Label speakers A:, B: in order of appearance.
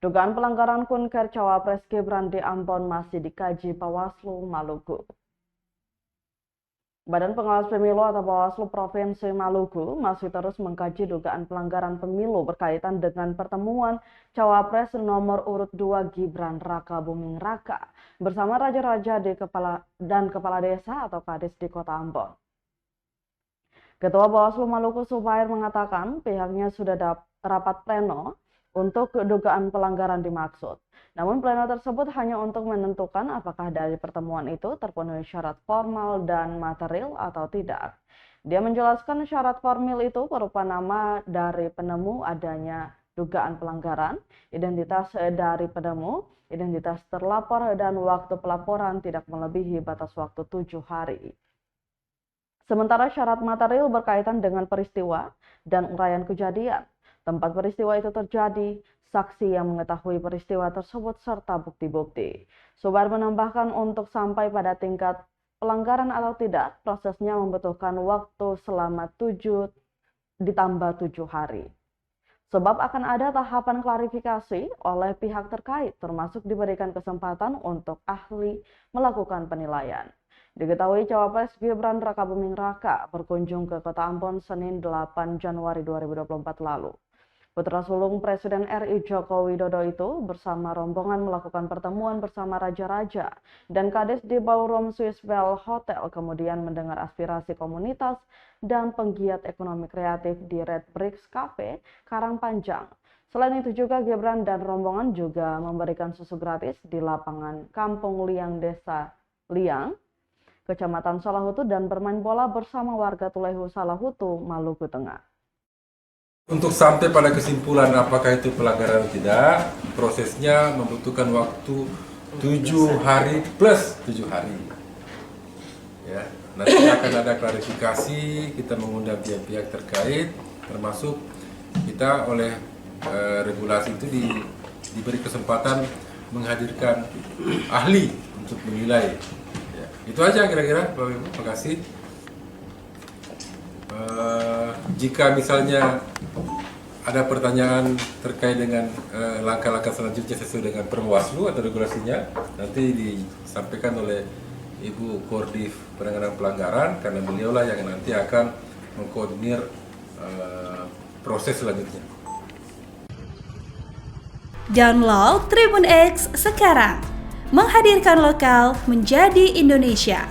A: Dugaan pelanggaran Kunker Cawapres Gibran di Ambon masih dikaji Bawaslu Maluku. Badan Pengawas Pemilu atau Bawaslu Provinsi Maluku masih terus mengkaji dugaan pelanggaran pemilu berkaitan dengan pertemuan Cawapres nomor urut 2 Gibran Raka Buming Raka bersama raja-raja dan kepala desa atau Kades di Kota Ambon. Ketua Bawaslu Maluku Supair mengatakan pihaknya sudah rapat pleno untuk dugaan pelanggaran dimaksud. Namun pleno tersebut hanya untuk menentukan apakah dari pertemuan itu terpenuhi syarat formal dan material atau tidak. Dia menjelaskan syarat formal itu berupa nama dari penemu adanya dugaan pelanggaran, identitas dari penemu, identitas terlapor, dan waktu pelaporan tidak melebihi batas waktu 7 hari. Sementara syarat material berkaitan dengan peristiwa dan uraian kejadian, tempat peristiwa itu terjadi, saksi yang mengetahui peristiwa tersebut, serta bukti-bukti. Supair menambahkan untuk sampai pada tingkat pelanggaran atau tidak, prosesnya membutuhkan waktu selama 7 ditambah 7 hari. Sebab akan ada tahapan klarifikasi oleh pihak terkait, termasuk diberikan kesempatan untuk ahli melakukan penilaian. Diketahui Cawapres Gibran Raka Buming Raka berkunjung ke Kota Ambon Senin 8 Januari 2024 lalu. Putra sulung Presiden RI Joko Widodo itu bersama rombongan melakukan pertemuan bersama raja-raja dan kades di Ballroom Swiss Bell Hotel, kemudian mendengar aspirasi komunitas dan penggiat ekonomi kreatif di Red Bricks Cafe, Karangpanjang. Selain itu juga Gibran dan rombongan juga memberikan susu gratis di lapangan Kampung Liang Desa Liang, Kecamatan Salahutu, dan bermain bola bersama warga Tulehu Salahutu, Maluku Tengah.
B: Untuk sampai pada kesimpulan apakah itu pelanggaran atau tidak, prosesnya membutuhkan waktu 7 hari plus 7 hari. Ya, nanti akan ada klarifikasi, kita mengundang pihak-pihak terkait, termasuk kita oleh regulasi itu diberi kesempatan menghadirkan ahli untuk menilai. Ya, itu aja kira-kira, Bapak Ibu. Terima kasih. Jika misalnya ada pertanyaan terkait dengan langkah-langkah selanjutnya sesuai dengan Perwaslu atau regulasinya, nanti disampaikan oleh Ibu Koordif Penanganan Pelanggaran, karena beliaulah yang nanti akan mengkoordinir proses selanjutnya.
C: Download Tribun X sekarang, menghadirkan lokal menjadi Indonesia.